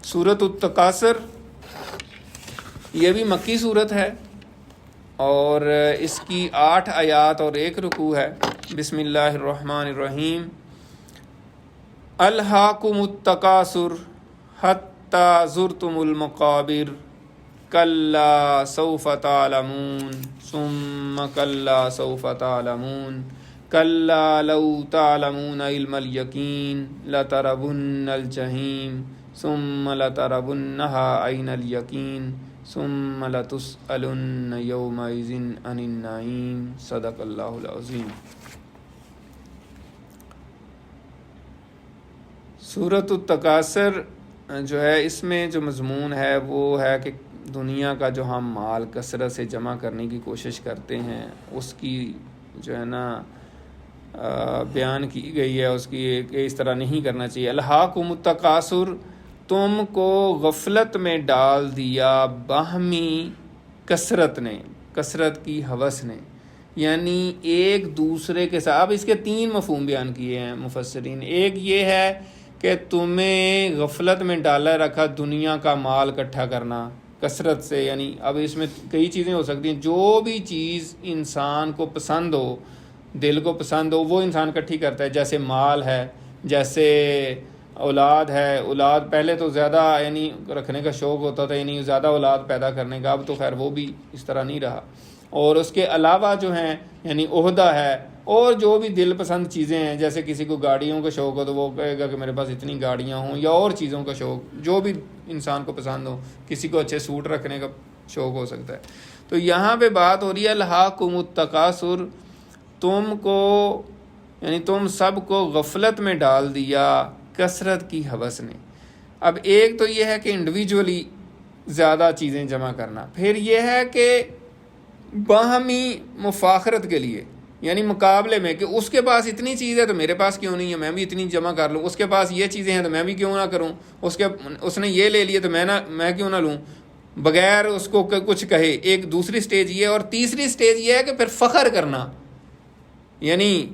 سورۃ التکاثر یہ بھی مکی صورت ہے اور اس کی 8 آیات اور 1 رکوع ہے۔ بسم اللہ الرحمن الرحیم۔ الہاکم التکاثر حتی زرتم المقابر کلا سوف تعلمون ثم کلا سوف تعلمون کلا لو تعلمون علم الیقین لترون الجحیم ثم لترونها عین الیقین ثم لتسألن یومئذ عن النعیم۔ صدق اللہ العظیم۔ سورۃ التکاثر جو ہے اس میں جو مضمون ہے وہ ہے کہ دنیا کا جو ہم مال کثرت سے جمع کرنے کی کوشش کرتے ہیں اس کی جو ہے نا بیان کی گئی ہے، اس کی کہ اس طرح نہیں کرنا چاہیے۔ الہاکم التکاثر، تم کو غفلت میں ڈال دیا باہمی کثرت نے، کثرت کی ہوس نے، یعنی ایک دوسرے کے ساتھ۔ اب اس کے 3 مفہوم بیان کیے ہیں مفسرین۔ ایک یہ ہے کہ تمہیں غفلت میں ڈالا رکھا دنیا کا مال اکٹھا کرنا کثرت سے، یعنی اب اس میں کئی چیزیں ہو سکتی ہیں، جو بھی چیز انسان کو پسند ہو، دل کو پسند ہو، وہ انسان اکٹھی کرتا ہے۔ جیسے مال ہے، جیسے اولاد ہے۔ اولاد پہلے تو زیادہ یعنی رکھنے کا شوق ہوتا تھا، یعنی زیادہ اولاد پیدا کرنے کا، اب تو خیر وہ بھی اس طرح نہیں رہا۔ اور اس کے علاوہ جو ہیں یعنی عہدہ ہے، اور جو بھی دل پسند چیزیں ہیں، جیسے کسی کو گاڑیوں کا شوق ہو تو وہ کہے گا کہ میرے پاس اتنی گاڑیاں ہوں، یا اور چیزوں کا شوق جو بھی انسان کو پسند ہو، کسی کو اچھے سوٹ رکھنے کا شوق ہو سکتا ہے۔ تو یہاں پہ بات ہو رہی ہے الہاکم التکاثر، تم کو یعنی تم سب کو غفلت میں ڈال دیا کثرت کی ہوس نے۔ اب ایک تو یہ ہے کہ انڈیویجولی زیادہ چیزیں جمع کرنا، پھر یہ ہے کہ باہمی مفاخرت کے لیے، یعنی مقابلے میں کہ اس کے پاس اتنی چیز ہے تو میرے پاس کیوں نہیں ہے، میں بھی اتنی جمع کر لوں، اس کے پاس یہ چیزیں ہیں تو میں بھی کیوں نہ کروں، اس نے یہ لے لیے تو میں کیوں نہ لوں، بغیر اس کو کچھ کہے۔ ایک دوسری سٹیج یہ ہے، اور تیسری سٹیج یہ ہے کہ پھر فخر کرنا، یعنی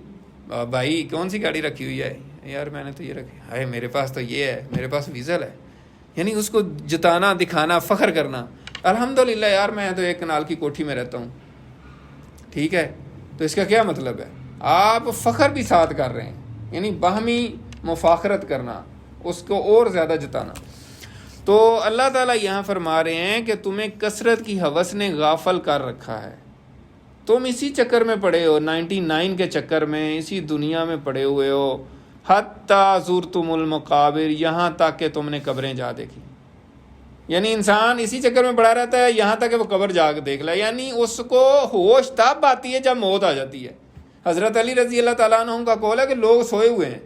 بھائی کون سی گاڑی رکھی ہوئی ہے، یار میں نے تو یہ رکھی ہے، میرے پاس تو یہ ہے، میرے پاس ویزل ہے، یعنی اس کو جتانا، دکھانا، فخر کرنا۔ الحمدللہ یار میں تو 1 کنال کی کوٹھی میں رہتا ہوں، ٹھیک ہے، تو اس کا کیا مطلب ہے؟ آپ فخر بھی ساتھ کر رہے ہیں، یعنی باہمی مفاخرت کرنا، اس کو اور زیادہ جتانا۔ تو اللہ تعالیٰ یہاں فرما رہے ہیں کہ تمہیں کثرت کی ہوس نے غافل کر رکھا ہے، تم اسی چکر میں پڑے ہو، 99 کے چکر میں، اسی دنیا میں پڑے ہوئے ہو۔ حتی زرتم المقابر، یہاں تک کہ تم نے قبریں جا دیکھی، یعنی انسان اسی چکر میں پڑا رہتا ہے یہاں تک کہ وہ قبر جا کے دیکھ لے، یعنی اس کو ہوش تب آتی ہے جب موت آ جاتی ہے۔ حضرت علی رضی اللہ تعالیٰ عنہ کا قول ہے کہ لوگ سوئے ہوئے ہیں،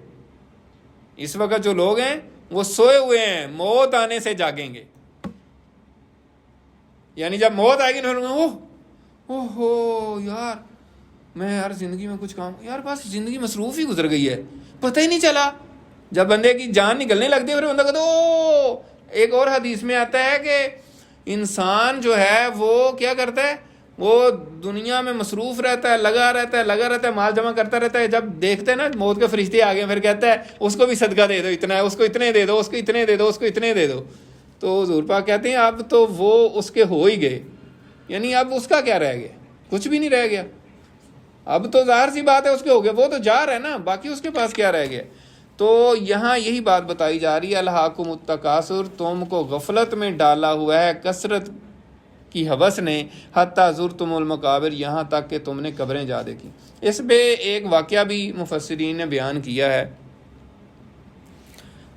اس وقت جو لوگ ہیں وہ سوئے ہوئے ہیں، موت آنے سے جاگیں گے، یعنی جب موت آئے گی نا، اوہ یار میں یار زندگی میں کچھ کام، یار بس زندگی مصروف ہی گزر گئی ہے، پتہ ہی نہیں چلا۔ جب بندے کی جان نکلنے لگتی ہے پھر بندہ کہتا ہے ایک اور حدیث میں آتا ہے کہ انسان جو ہے وہ کیا کرتا ہے، وہ دنیا میں مصروف رہتا ہے، لگا رہتا ہے، مال جمع کرتا رہتا ہے، جب دیکھتے ہیں نا موت کے فرشتے آ گئے پھر کہتا ہے اس کو بھی صدقہ دے دو، اتنا ہے، اس کو اتنے دے دو، اس کو اتنے دے دو، اس کو اتنے دے دو۔ تو حضور پاک کہتے ہیں اب تو وہ اس کے ہو ہی گئے، یعنی اب اس کا کیا رہ گیا، کچھ بھی نہیں رہ گیا، اب تو ظاہر سی بات ہے اس کے ہو گیا، وہ تو جا رہا ہے نا، باقی اس کے پاس کیا رہ گیا۔ تو یہاں یہی بات بتائی جا رہی ہے الہاکم التکاثر، تم کو غفلت میں ڈالا ہوا ہے کثرت کی ہوس نے، حتی زرتم المقابر، یہاں تک کہ تم نے قبریں جا دیکھی۔ اس پہ ایک واقعہ بھی مفسرین نے بیان کیا ہے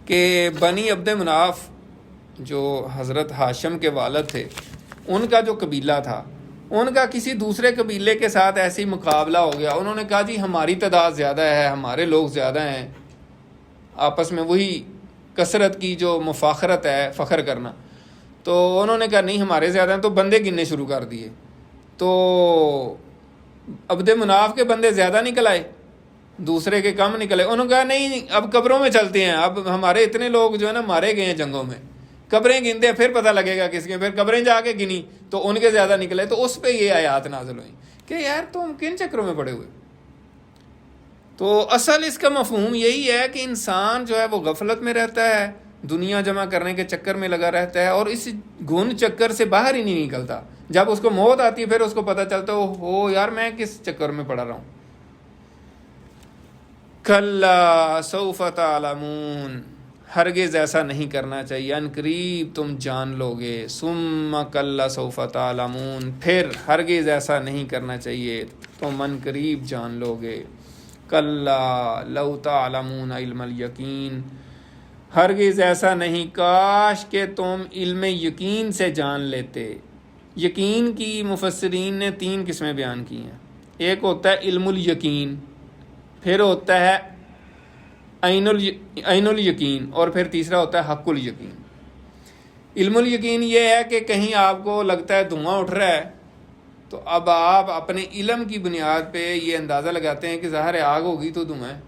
کہ بنی عبد مناف جو حضرت ہاشم کے والد تھے، ان کا جو قبیلہ تھا، ان کا کسی دوسرے قبیلے کے ساتھ ایسی مقابلہ ہو گیا، انہوں نے کہا جی ہماری تعداد زیادہ ہے، ہمارے لوگ زیادہ ہیں، آپس میں وہی کثرت کی جو مفاخرت ہے، فخر کرنا۔ تو انہوں نے کہا نہیں ہمارے زیادہ ہیں، تو بندے گننے شروع کر دیے، تو عبد مناف کے بندے زیادہ نکل آئے، دوسرے کے کم نکلے۔ انہوں نے کہا نہیں اب قبروں میں چلتے ہیں، اب ہمارے اتنے لوگ جو ہے نا مارے گئے ہیں جنگوں میں، قبریں گنتے ہیں پھر پتہ لگے گا کس کے، پھر قبریں جا کے گنی تو ان کے زیادہ نکلے۔ تو اس پہ یہ آیات نازل ہوئیں کہ یار تم کن چکروں میں پڑے ہوئے۔ تو اصل اس کا مفہوم یہی ہے کہ انسان جو ہے وہ غفلت میں رہتا ہے، دنیا جمع کرنے کے چکر میں لگا رہتا ہے اور اس گھن چکر سے باہر ہی نہیں نکلتا. جب اس کو موت آتی ہے پھر اس کو پتہ چلتا ہے ہو یار میں کس چکر میں پڑا رہا ہوں. کلا سوف تعلمون، ہرگز ایسا نہیں کرنا چاہیے، ان قریب تم جان لو گے. ثم کلا سوف تعلمون، پھر ہرگز ایسا نہیں کرنا چاہیے، تم ان قریب جان لو گے. کلا لو تعلمون علم الیقین، ہرگز ایسا نہیں، کاش کہ تم علم یقین سے جان لیتے. یقین کی مفسرین نے 3 قسمیں بیان کی ہیں. ایک ہوتا ہے علم الیقین، پھر ہوتا ہے عین الیقین، اور پھر تیسرا ہوتا ہے حق الیقین. علم الیقین یہ ہے کہ کہیں آپ کو لگتا ہے دھواں اٹھ رہا ہے تو اب آپ اپنے علم کی بنیاد پہ یہ اندازہ لگاتے ہیں کہ ظاہر ہے آگ ہوگی تو دھواں ہے،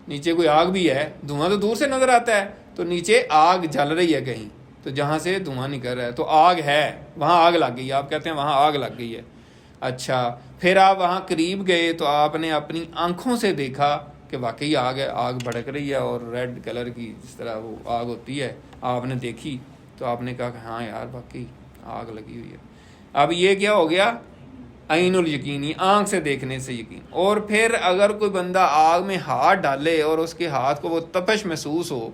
نیچے کوئی آگ بھی ہے، دھواں تو دور سے نظر آتا ہے تو نیچے آگ جل رہی ہے کہیں، تو جہاں سے دھواں نکل رہا ہے تو آگ ہے، وہاں آگ لگ گئی، آپ کہتے ہیں وہاں آگ لگ گئی ہے. اچھا پھر آپ وہاں قریب گئے تو آپ نے اپنی آنکھوں سے دیکھا کہ واقعی آگ ہے، آگ بھڑک رہی ہے اور ریڈ کلر کی جس طرح وہ آگ ہوتی ہے آپ نے دیکھی تو آپ نے کہا کہ ہاں یار واقعی آگ لگی ہوئی ہے. اب یہ کیا ہو گیا؟ عین الیقینی، آنکھ سے دیکھنے سے یقین. اور پھر اگر کوئی بندہ آگ میں ہاتھ ڈالے اور اس کے ہاتھ کو وہ تپش محسوس ہو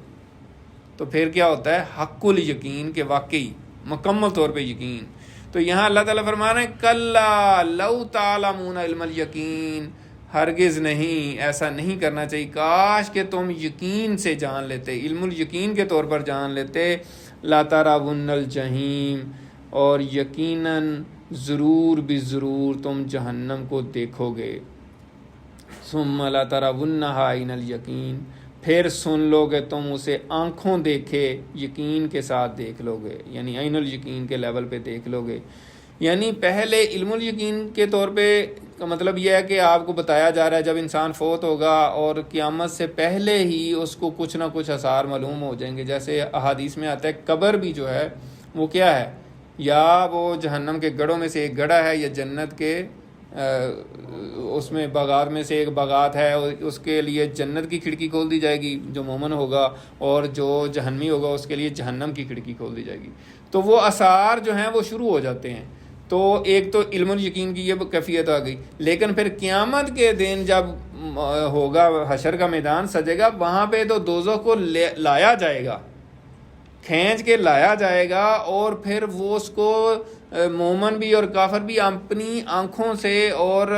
تو پھر کیا ہوتا ہے؟ حق الیقین، کہ واقعی مکمل طور پہ یقین. تو یہاں اللہ تعالیٰ فرما رہے ہیں کلا لو تعلمون علم الیقین، ہرگز نہیں، ایسا نہیں کرنا چاہیے، کاش کہ تم یقین سے جان لیتے، علم الیقین کے طور پر جان لیتے. لا ترون الجحیم، اور یقیناً ضرور بھی ضرور تم جہنم کو دیکھو گے. ثم لا ترونہا عین الیقین، پھر سن لو گے تم اسے آنکھوں دیکھے یقین کے ساتھ دیکھ لو گے، یعنی عین الیقین کے لیول پہ دیکھ لو گے. یعنی پہلے علم الیقین کے طور پہ کا مطلب یہ ہے کہ آپ کو بتایا جا رہا ہے جب انسان فوت ہوگا اور قیامت سے پہلے ہی اس کو کچھ نہ کچھ آثار معلوم ہو جائیں گے. جیسے احادیث میں آتا ہے قبر بھی جو ہے وہ کیا ہے، یا وہ جہنم کے گڑھوں میں سے ایک گڑھا ہے یا جنت کے اس میں باغات میں سے ایک باغات ہے، اس کے لیے جنت کی کھڑکی کھول دی جائے گی جو مومن ہوگا، اور جو جہنمی ہوگا اس کے لیے جہنم کی کھڑکی کھول دی جائے گی. تو وہ آثار جو ہیں وہ شروع ہو جاتے ہیں. تو ایک تو علم الیقین کی یہ کیفیت آ گئی. لیکن پھر قیامت کے دن جب ہوگا حشر کا میدان سجے گا، وہاں پہ تو دوزخ کو لایا جائے گا، کھینچ کے لایا جائے گا، اور پھر وہ اس کو مومن بھی اور کافر بھی اپنی آنکھوں سے اور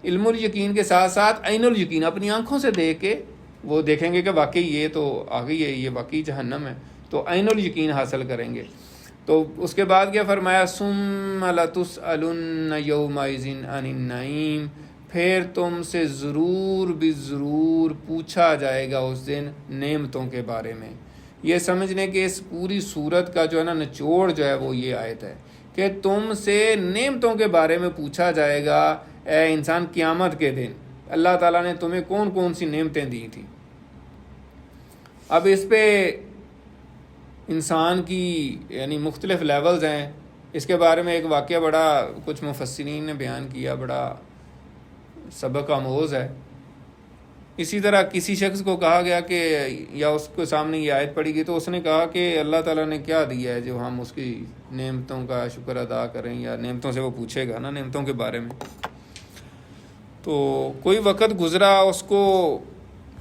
علم الیقین کے ساتھ ساتھ عین الیقین اپنی آنکھوں سے دیکھ کے وہ دیکھیں گے کہ واقعی یہ تو آ گئی ہے، یہ واقعی جہنم ہے، تو عین الیقین حاصل کریں گے. تو اس کے بعد کیا فرمایا؟ ثم لتسألن یومئذ عن النعیم، پھر تم سے ضرور بھی ضرور پوچھا جائے گا اس دن نعمتوں کے بارے میں. یہ سمجھنے کہ اس پوری صورت کا جو ہے نا نچوڑ جو ہے وہ یہ آیت ہے کہ تم سے نعمتوں کے بارے میں پوچھا جائے گا. اے انسان قیامت کے دن اللہ تعالیٰ نے تمہیں کون کون سی نعمتیں دی تھیں. اب اس پہ انسان کی یعنی مختلف لیولز ہیں. اس کے بارے میں ایک واقعہ بڑا کچھ مفسرین نے بیان کیا، بڑا سبق آموز ہے. اسی طرح کسی شخص کو کہا گیا کہ یا اس کے سامنے یہ آیت پڑھی گئی تو اس نے کہا کہ اللہ تعالیٰ نے کیا دیا ہے جو ہم اس کی نعمتوں کا شکر ادا کریں، یا نعمتوں سے وہ پوچھے گا نا نعمتوں کے بارے میں. تو کوئی وقت گزرا، اس کو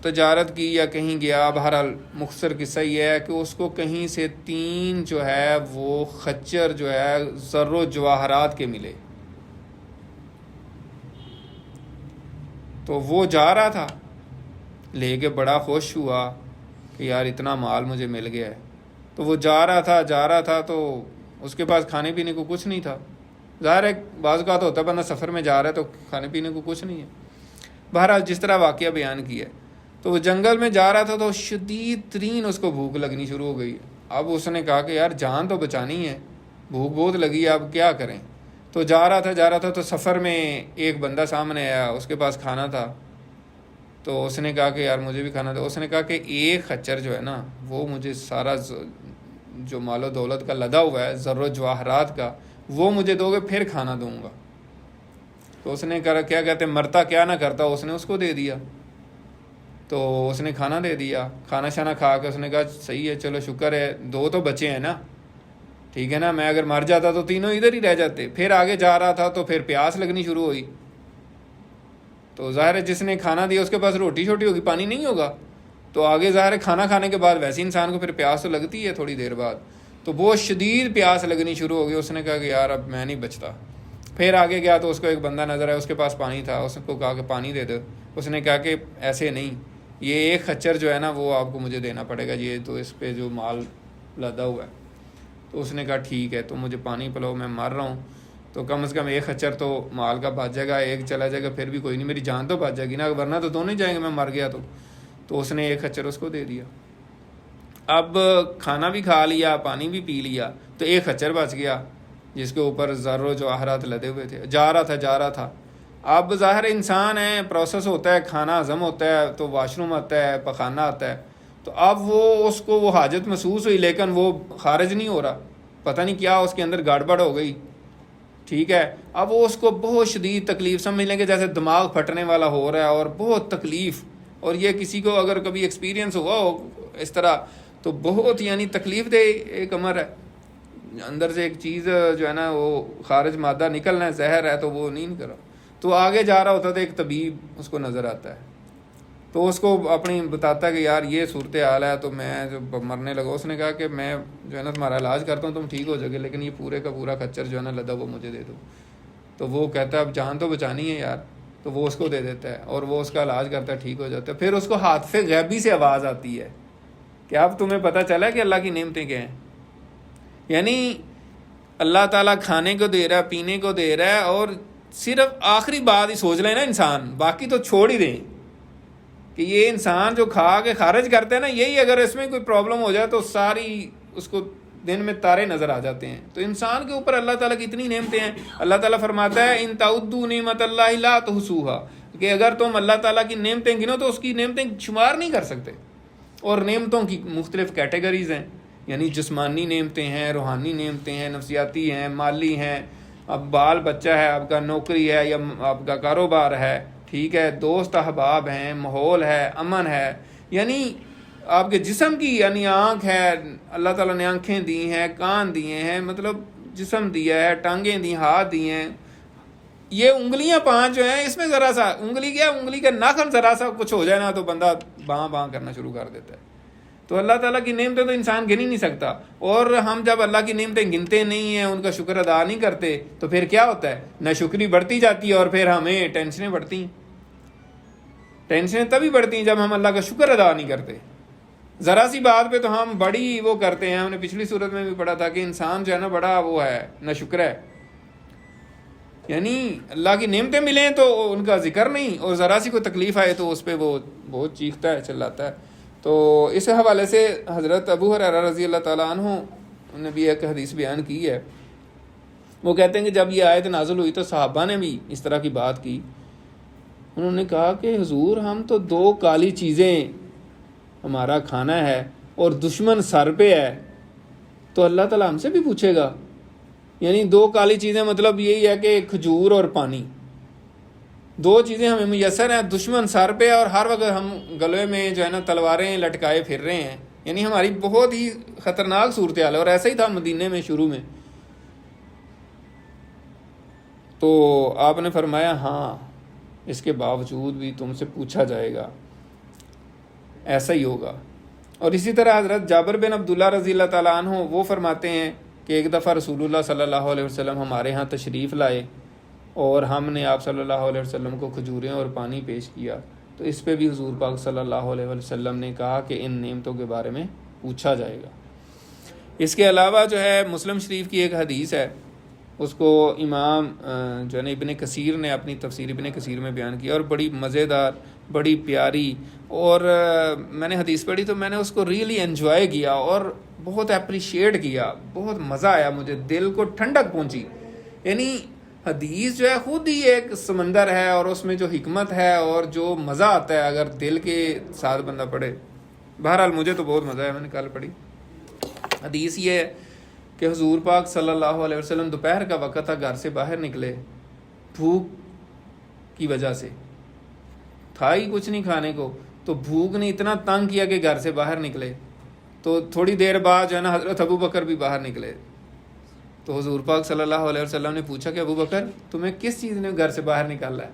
تجارت کی یا کہیں گیا، بہرحال مختصر قصہ یہ ہے کہ اس کو کہیں سے 3 جو ہے وہ خچر جو ہے زر و جواہرات کے ملے. تو وہ جا رہا تھا لے کے، بڑا خوش ہوا کہ یار اتنا مال مجھے مل گیا ہے. تو وہ جا رہا تھا تو اس کے پاس کھانے پینے کو کچھ نہیں تھا. ظاہر ہے بعض اوقات ہوتا ہے بندہ سفر میں جا رہا ہے تو کھانے پینے کو کچھ نہیں ہے. بہرحال جس طرح واقعہ بیان کیا ہے تو وہ جنگل میں جا رہا تھا تو شدید ترین اس کو بھوک لگنی شروع ہو گئی. اب اس نے کہا کہ یار جان تو بچانی ہے، بھوک بہت لگی ہے، اب کیا کریں. تو جا رہا تھا تو سفر میں ایک بندہ سامنے آیا، اس کے پاس کھانا تھا. تو اس نے کہا کہ یار مجھے بھی کھانا تھا. اس نے کہا کہ ایک خچر جو ہے نا وہ مجھے سارا جو مال و دولت کا لدا ہوا ہے زر و جواہرات کا وہ مجھے دو گے پھر کھانا دوں گا. تو اس نے کہا کیا کہتے مرتا کیا نہ کرتا، اس نے اس کو دے دیا. تو اس نے کھانا دے دیا، کھانا شانا کھا کے اس نے کہا صحیح ہے چلو شکر ہے، 2 تو بچے ہیں نا، ٹھیک ہے نا، میں اگر مر جاتا تو 3 ادھر ہی رہ جاتے۔ پھر آگے جا رہا تھا تو پھر پیاس لگنی شروع ہوئی، تو ظاہر ہے جس نے کھانا دیا اس کے پاس روٹی چھوٹی ہوگی، پانی نہیں ہوگا، تو آگے ظاہر ہے کھانا کھانے کے بعد ویسے انسان کو پھر پیاس تو لگتی ہے تھوڑی دیر بعد، تو بہت شدید پیاس لگنی شروع ہو گئی۔ اس نے کہا کہ یار اب میں نہیں بچتا۔ پھر آگے گیا تو اس کو ایک بندہ نظر آیا، اس کے پاس پانی تھا، اس کو کہا کہ پانی دے دو۔ اس نے کہا کہ ایسے نہیں، یہ ایک خچر جو ہے نا وہ آپ کو مجھے دینا پڑے گا، یہ تو اس پہ جو مال لدا ہوا ہے۔ تو اس نے کہا ٹھیک ہے تو مجھے پانی پلاؤ، میں مر رہا ہوں، تو کم از کم ایک خچر تو مال کا بچ جائے گا، ایک چلا جائے گا پھر بھی کوئی نہیں، میری جان تو بچ جائے گی نا، ورنہ تو دونوں ہی جائیں گے میں مر گیا تو اس نے ایک خچر اس کو دے دیا۔ اب کھانا بھی کھا لیا، پانی بھی پی لیا، تو ایک خچر بچ گیا جس کے اوپر زر و جواہرات لدے ہوئے تھے، جا رہا تھا۔ اب ظاہر انسان ہے، پروسیس ہوتا ہے، کھانا ہضم ہوتا ہے تو واش روم آتا ہے، پخانہ آتا ہے، تو اب اس کو وہ حاجت محسوس ہوئی لیکن وہ خارج نہیں ہو رہا، پتہ نہیں کیا اس کے اندر گڑبڑ ہو گئی، ٹھیک ہے۔ اب وہ اس کو بہت شدید تکلیف، سمجھ لیں کہ جیسے دماغ پھٹنے والا ہو رہا ہے اور بہت تکلیف، اور یہ کسی کو اگر کبھی ایکسپیرینس ہوا ہو اس طرح تو بہت یعنی تکلیف دہ ایک امر ہے، اندر سے ایک چیز جو ہے نا وہ خارج مادہ نکلنا ہے، زہر ہے، تو وہ نہیں کرا۔ تو آگے جا رہا ہوتا تھا، ایک طبیب اس کو نظر آتا ہے، تو اس کو اپنی بتاتا ہے کہ یار یہ صورتحال ہے، تو میں جو مرنے لگا، اس نے کہا کہ میں جو ہے نا تمہارا علاج کرتا ہوں، تم ٹھیک ہو جاؤ گے، لیکن یہ پورے کا پورا خچر جو ہے نا لدا وہ مجھے دے دو۔ تو وہ کہتا ہے اب جان تو بچانی ہے یار، تو وہ اس کو دے دیتا ہے اور وہ اس کا علاج کرتا ہے، ٹھیک ہو جاتا ہے۔ پھر اس کو حادثے غیبی سے آواز آتی ہے کہ اب تمہیں پتہ چلا کہ اللہ کی نعمتیں کیا ہیں، یعنی اللہ تعالیٰ کھانے کو دے رہا ہے، پینے کو دے رہا ہے، اور صرف آخری بات ہی سوچ لیں نا انسان، باقی تو چھوڑ ہی دیں کہ یہ انسان جو کھا کے خارج کرتے ہیں نا، یہی اگر اس میں کوئی پرابلم ہو جائے تو ساری اس کو دن میں تارے نظر آ جاتے ہیں۔ تو انسان کے اوپر اللہ تعالیٰ کی اتنی نعمتیں ہیں، اللہ تعالیٰ فرماتا ہے ان تعدوا نعمت اللہ لا تحصوها، کہ اگر تم اللہ تعالیٰ کی نعمتیں گنو تو اس کی نعمتیں شمار نہیں کر سکتے۔ اور نعمتوں کی مختلف کیٹیگریز ہیں، یعنی جسمانی نعمتیں ہیں، روحانی نعمتیں ہیں، نفسیاتی ہیں، مالی ہیں، اب بال بچہ ہے، آپ کا نوکری ہے یا آپ کا کاروبار ہے، ٹھیک ہے، دوست احباب ہیں، ماحول ہے، امن ہے، یعنی آپ کے جسم کی، یعنی آنکھ ہے، اللہ تعالیٰ نے آنکھیں دی ہیں، کان دیے ہیں، مطلب جسم دیا ہے، ٹانگیں دی، ہاتھ دیے ہیں، یہ انگلیاں 5 جو ہیں، اس میں ذرا سا انگلی کیا، انگلی کا ناخن ذرا سا کچھ ہو جائے نا تو بندہ باں باں کرنا شروع کر دیتا ہے۔ تو اللہ تعالیٰ کی نعمتیں تو انسان گن ہی نہیں سکتا، اور ہم جب اللہ کی نعمتیں گنتے نہیں ہیں، ان کا شکر ادا نہیں کرتے، تو پھر کیا ہوتا ہے، ناشکری بڑھتی جاتی ہے اور پھر ہمیں ٹینشنیں بڑھتی ہیں۔ ٹینشنیں تبھی بڑھتی ہیں جب ہم اللہ کا شکر ادا نہیں کرتے۔ ذرا سی بات پہ تو ہم بڑی وہ کرتے ہیں، ہم نے پچھلی صورت میں بھی پڑھا تھا کہ انسان جو ہے نا بڑا وہ ہے، ناشکر ہے، یعنی اللہ کی نعمتیں ملیں تو ان کا ذکر نہیں، اور ذرا سی کوئی تکلیف آئے تو اس پہ وہ بہت چیختا ہے، چلاتا ہے۔ تو اس حوالے سے حضرت ابو ہریرہ رضی اللہ تعالیٰ عنہ نے بھی ایک حدیث بیان کی ہے، وہ کہتے ہیں کہ جب یہ آیت نازل ہوئی تو صحابہ نے بھی اس طرح کی بات کی، انہوں نے کہا کہ حضور ہم تو 2 کالی چیزیں ہمارا کھانا ہے اور دشمن سر پہ ہے، تو اللہ تعالیٰ ہم سے بھی پوچھے گا؟ یعنی 2 کالی چیزیں مطلب یہی ہے کہ کھجور اور پانی، 2 چیزیں ہمیں میسر ہیں، دشمن سر پہ، اور ہر وقت ہم گلے میں جو ہے نا تلواریں لٹکائے پھر رہے ہیں، یعنی ہماری بہت ہی خطرناک صورتحال ہے۔ اور ایسا ہی تھا مدینے میں شروع میں۔ تو آپ نے فرمایا ہاں اس کے باوجود بھی تم سے پوچھا جائے گا، ایسا ہی ہوگا۔ اور اسی طرح حضرت جابر بن عبداللہ رضی اللہ تعالیٰ عنہ وہ فرماتے ہیں کہ ایک دفعہ رسول اللہ صلی اللہ علیہ وسلم ہمارے ہاں تشریف لائے اور ہم نے آپ صلی اللہ علیہ وسلم کو کھجوریں اور پانی پیش کیا، تو اس پہ بھی حضور پاک صلی اللہ علیہ وسلم نے کہا کہ ان نعمتوں کے بارے میں پوچھا جائے گا۔ اس کے علاوہ جو ہے مسلم شریف کی ایک حدیث ہے، اس کو امام جو ہے نا ابن کثیر نے اپنی تفسیر ابن کثیر میں بیان کیا، اور بڑی مزیدار، بڑی پیاری، اور میں نے حدیث پڑھی تو میں نے اس کو ریئلی انجوائے کیا اور بہت اپریشیٹ کیا، بہت مزہ آیا، مجھے دل کو ٹھنڈک پہنچی۔ یعنی حدیث جو ہے خود ہی ایک سمندر ہے، اور اس میں جو حکمت ہے اور جو مزہ آتا ہے اگر دل کے ساتھ بندہ پڑھے۔ بہرحال مجھے تو بہت مزہ آیا، میں نے کل پڑھی۔ حدیث یہ ہے کہ حضور پاک صلی اللہ علیہ وسلم دوپہر کا وقت تھا، گھر سے باہر نکلے، بھوک کی وجہ سے تھا ہی کچھ نہیں کھانے کو، تو بھوک نے اتنا تنگ کیا کہ گھر سے باہر نکلے. تو تھوڑی دیر بعد جو ہے نا حضرت ابو بکر بھی باہر نکلے. تو حضور پاک صلی اللہ علیہ وسلم نے پوچھا کہ ابو بکر تمہیں کس چیز نے گھر سے باہر نکالا ہے؟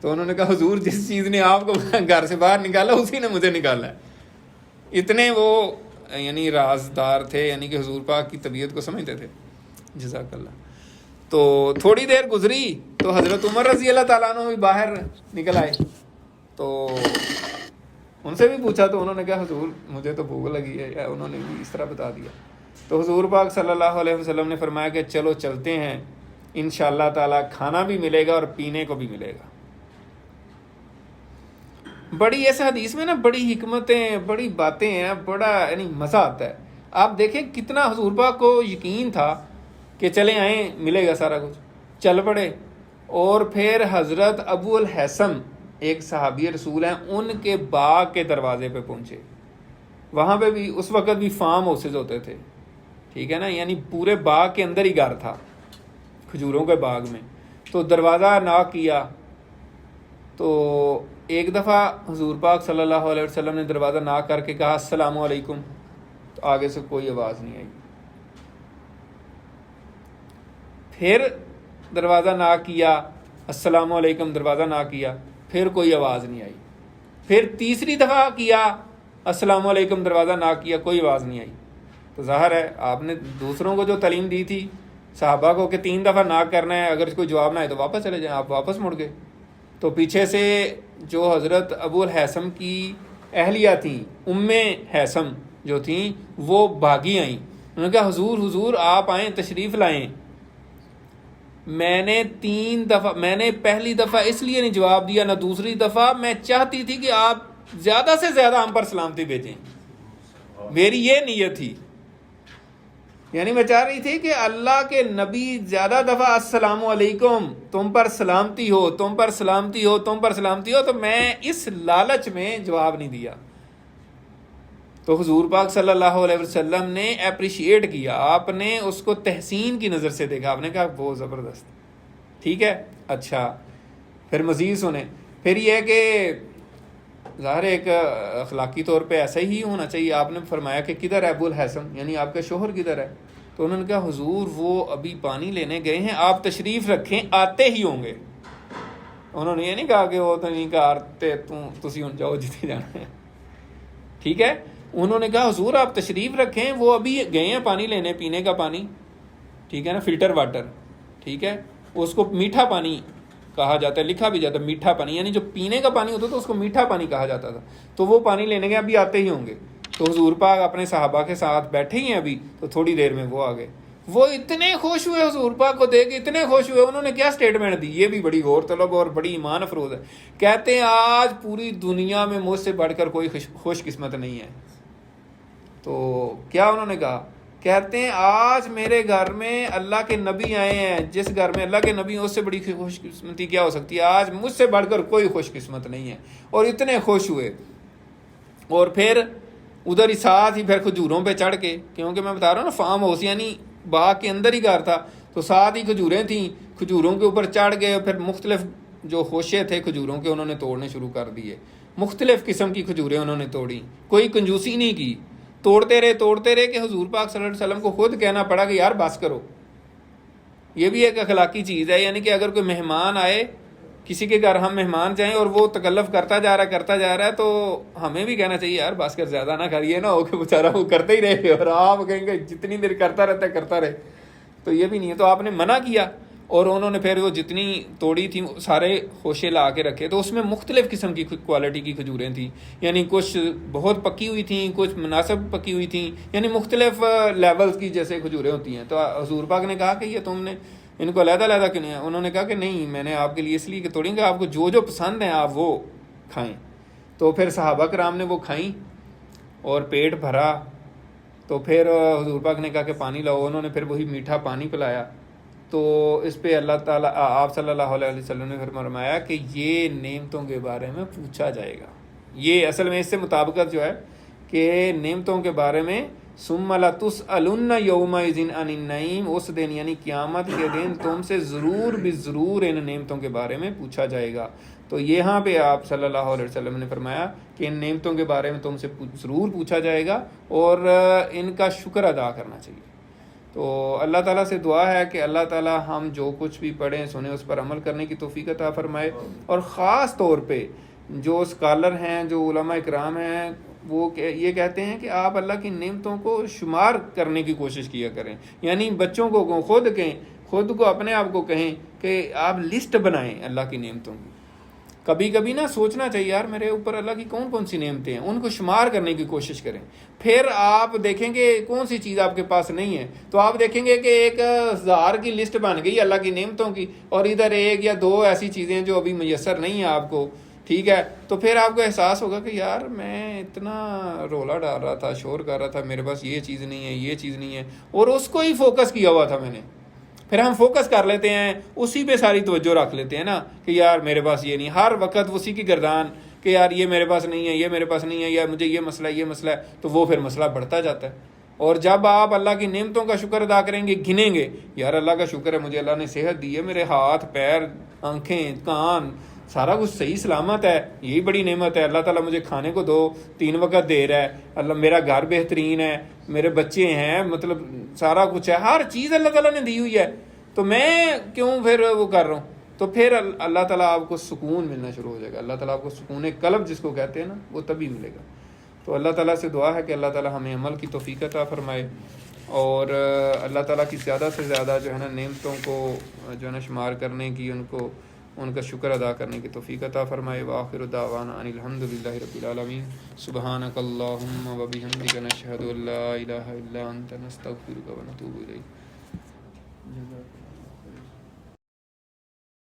تو انہوں نے کہا حضور جس چیز نے آپ کو گھر سے باہر نکالا اسی نے مجھے نکالا ہے. اتنے وہ یعنی رازدار تھے، یعنی کہ حضور پاک کی طبیعت کو سمجھتے تھے. جزاک اللہ. تو تھوڑی دیر گزری تو حضرت عمر رضی اللہ تعالیٰ عنہ بھی باہر نکل آئے. تو ان سے بھی پوچھا تو انہوں نے کہا حضور مجھے تو بھوک لگی ہے، یا انہوں نے بھی اس طرح بتا دیا. تو حضور پاک صلی اللہ علیہ وسلم نے فرمایا کہ چلو چلتے ہیں، انشاءاللہ تعالیٰ کھانا بھی ملے گا اور پینے کو بھی ملے گا. بڑی ایسے حدیث میں نا بڑی حکمتیں، بڑی باتیں ہیں، بڑا یعنی مزہ آتا ہے. آپ دیکھیں کتنا حضور پاک کو یقین تھا کہ چلے آئیں ملے گا سارا کچھ. چل پڑے. اور پھر حضرت ابو الحسن ایک صحابی رسول ہیں، ان کے باغ کے دروازے پہ پہنچے. وہاں پہ بھی اس وقت بھی فارم ہاؤسز ہوتے تھے، ٹھیک ہے نا، یعنی پورے باغ کے اندر ہی گھر تھا کھجوروں کے باغ میں. تو دروازہ ناک کیا. تو ایک دفعہ حضور پاک صلی اللہ علیہ وسلم نے دروازہ ناک کر کے کہا السلام علیکم. تو آگے سے کوئی آواز نہیں آئی. پھر دروازہ ناک کیا، السلام علیکم، دروازہ ناک کیا، پھر کوئی آواز نہیں آئی. پھر تیسری دفعہ کیا السلام علیکم، دروازہ ناک کیا، کوئی آواز نہیں آئی. تو ظاہر ہے آپ نے دوسروں کو جو تعلیم دی تھی صحابہ کو کہ 3 دفعہ ناک کرنا ہے، اگر کوئی جواب نہ آئے تو واپس چلے جائیں، آپ واپس مڑ گئے. تو پیچھے سے جو حضرت ابو الحسن کی اہلیہ تھیں، ام حسن جو تھیں، وہ بھاگی آئیں. انہوں نے کہا حضور حضور آپ آئیں، تشریف لائیں. میں نے 3 دفعہ، میں نے پہلی دفعہ اس لیے نہیں جواب دیا، نہ دوسری دفعہ. میں چاہتی تھی کہ آپ زیادہ سے زیادہ ہم پر سلامتی بھیجیں، میری یہ نیت تھی. یعنی میں چاہ رہی تھی کہ اللہ کے نبی زیادہ دفعہ السلام علیکم، تم پر سلامتی ہو، تم پر سلامتی ہو، تم پر سلامتی ہو. تو میں اس لالچ میں جواب نہیں دیا. تو حضور پاک صلی اللہ علیہ وسلم نے اپریشیٹ کیا، آپ نے اس کو تحسین کی نظر سے دیکھا. آپ نے کہا بہت زبردست، ٹھیک ہے، اچھا. پھر مزید سنیں. پھر یہ ہے کہ ظاہر ایک اخلاقی طور پہ ایسا ہی ہونا چاہیے. آپ نے فرمایا کہ کدھر ہے ابو الحسن، یعنی آپ کا شوہر کدھر ہے؟ تو انہوں نے کہا حضور وہ ابھی پانی لینے گئے ہیں، آپ تشریف رکھیں، آتے ہی ہوں گے. انہوں نے یہ نہیں کہا کہ وہ تو نہیں کہا آتے تسی ہوں جاؤ جتنے جانا ہے، ٹھیک ہے. انہوں نے کہا حضور آپ تشریف رکھیں، وہ ابھی گئے ہیں پانی لینے، پینے کا پانی، ٹھیک ہے نا، فلٹر واٹر، ٹھیک ہے. اس کو میٹھا پانی کہا جاتا ہے، لکھا بھی جاتا ہے میٹھا پانی، یعنی جو پینے کا پانی ہوتا تھا اس کو میٹھا پانی کہا جاتا تھا. تو وہ پانی لینے گئے، ابھی آتے ہی ہوں گے. تو حضور پاک اپنے صحابہ کے ساتھ بیٹھے ہی ہیں ابھی، تو تھوڑی دیر میں وہ آ گئے. وہ اتنے خوش ہوئے حضور پاک کو دیکھ کے، اتنے خوش ہوئے. انہوں نے کیا سٹیٹمنٹ دی، یہ بھی بڑی غور طلب اور بڑی ایمان افروز ہے. کہتے ہیں آج پوری دنیا میں مجھ سے بڑھ کر کوئی خوش قسمت نہیں ہے. تو کیا انہوں نے کہا، کہتے ہیں آج میرے گھر میں اللہ کے نبی آئے ہیں، جس گھر میں اللہ کے نبی اس سے بڑی خوش قسمتی کیا ہو سکتی ہے، آج مجھ سے بڑھ کر کوئی خوش قسمت نہیں ہے. اور اتنے خوش ہوئے. اور پھر ادھر ہی ساتھ ہی پھر کھجوروں پہ چڑھ کے، کیونکہ میں بتا رہا ہوں نا فارم ہاؤس یعنی باغ کے اندر ہی گھر تھا، تو ساتھ ہی کھجوریں تھیں، کھجوروں کے اوپر چڑھ گئے. پھر مختلف جو خوشے تھے کھجوروں کے انہوں نے توڑنے شروع کر دیے. مختلف قسم کی کھجوریں انہوں نے توڑی، کوئی کنجوسی نہیں کی. توڑتے رہے کہ حضور پاک صلی اللہ علیہ وسلم کو خود کہنا پڑا کہ یار بس کرو. یہ بھی ایک اخلاقی چیز ہے، یعنی کہ اگر کوئی مہمان آئے، کسی کے گھر ہم مہمان جائیں اور وہ تکلف کرتا جا رہا ہے تو ہمیں بھی کہنا چاہیے یار بس کر، زیادہ نہ کریے، نہ ہو کہ بیچارہ وہ کرتے ہی رہے اور آپ کہیں گے جتنی دیر کرتا رہے. تو یہ بھی نہیں ہے. تو آپ نے منع کیا. اور انہوں نے پھر وہ جتنی توڑی تھی سارے خوشے لا کے رکھے. تو اس میں مختلف قسم کی کوالٹی کی کھجوریں تھیں، یعنی کچھ بہت پکی ہوئی تھیں، کچھ مناسب پکی ہوئی تھیں، یعنی مختلف لیولز کی جیسے کھجوریں ہوتی ہیں. تو حضور پاک نے کہا کہ یہ تم نے ان کو علیحدہ کیوں نہیں ہے؟ انہوں نے کہا کہ نہیں، میں نے آپ کے لیے اس لیے کہ توڑیں گے، آپ کو جو پسند ہیں آپ وہ کھائیں. تو پھر صحابہ کرام نے وہ کھائیں اور پیٹ بھرا. تو پھر حضور پاک نے کہا کہ پانی لاؤ. انہوں نے پھر وہی میٹھا پانی پلایا. تو اس پہ اللہ تعالیٰ آپ صلی اللہ علیہ وسلم نے فرمایا کہ یہ نعمتوں کے بارے میں پوچھا جائے گا. یہ اصل میں اس سے مطابقت جو ہے کہ نعمتوں کے بارے میں ثم لتسألن یومئذ عن النعیم، اس دن یعنی قیامت کے دن تم سے ضرور ان نعمتوں کے بارے میں پوچھا جائے گا. تو یہاں پہ آپ صلی اللہ علیہ وسلم نے فرمایا کہ ان نعمتوں کے بارے میں تم سے ضرور پوچھا جائے گا اور ان کا شکر ادا کرنا چاہیے۔ تو اللہ تعالیٰ سے دعا ہے کہ اللہ تعالیٰ ہم جو کچھ بھی پڑھیں سنیں اس پر عمل کرنے کی توفیق عطا فرمائے، اور خاص طور پہ جو اسکالر ہیں، جو علماء اکرام ہیں، وہ یہ کہتے ہیں کہ آپ اللہ کی نعمتوں کو شمار کرنے کی کوشش کیا کریں، یعنی بچوں کو خود کہیں، خود کو اپنے آپ کو کہیں کہ آپ لسٹ بنائیں اللہ کی نعمتوں کی۔ کبھی کبھی نا سوچنا چاہیے یار میرے اوپر اللہ کی کون کون سی نعمتیں ہیں، ان کو شمار کرنے کی کوشش کریں۔ پھر آپ دیکھیں گے کون سی چیز آپ کے پاس نہیں ہے، تو آپ دیکھیں گے کہ 1000 کی لسٹ بن گئی اللہ کی نعمتوں کی، اور ادھر 1 یا 2 ایسی چیزیں جو ابھی میسر نہیں ہیں آپ کو، ٹھیک ہے؟ تو پھر آپ کو احساس ہوگا کہ یار میں اتنا رولا ڈال رہا تھا، شور کر رہا تھا، میرے پاس یہ چیز نہیں ہے، یہ چیز نہیں ہے، اور اس کو ہی فوکس کیا ہوا تھا میں نے۔ پھر ہم فوکس کر لیتے ہیں، اسی پہ ساری توجہ رکھ لیتے ہیں نا کہ یار میرے پاس یہ نہیں، ہر وقت اسی کی گردان کہ یار یہ میرے پاس نہیں ہے، یہ میرے پاس نہیں ہے، یا مجھے یہ مسئلہ ہے، تو وہ پھر مسئلہ بڑھتا جاتا ہے۔ اور جب آپ اللہ کی نعمتوں کا شکر ادا کریں گے، گنیں گے، یار اللہ کا شکر ہے مجھے اللہ نے صحت دی ہے، میرے ہاتھ پیر آنکھیں کان سارا کچھ صحیح سلامت ہے، یہی بڑی نعمت ہے، اللہ تعالیٰ مجھے کھانے کو 3 وقت دے رہا ہے، اللہ میرا گھر بہترین ہے، میرے بچے ہیں، مطلب سارا کچھ ہے، ہر چیز اللہ تعالیٰ نے دی ہوئی ہے، تو میں کیوں پھر وہ کر رہا ہوں؟ تو پھر اللہ تعالیٰ آپ کو سکون ملنا شروع ہو جائے گا، اللہ تعالیٰ آپ کو سکون قلب جس کو کہتے ہیں نا، وہ تبھی ملے گا۔ تو اللہ تعالیٰ سے دعا ہے کہ اللہ تعالیٰ ہمیں عمل کی توفیق عطا فرمائے، اور اللہ تعالیٰ کی زیادہ سے زیادہ جو ہے نا نعمتوں کو جو ہے نا شمار کرنے کی، ان کا شکر ادا کرنے کی توفیق عطا فرمائے۔ وآخر دعوانا ان الحمد للہ رب العالمین۔ سبحانک اللہم وبحمدک، نشہد ان لا الہ الا انت، نستغفرک ونتوب الیک۔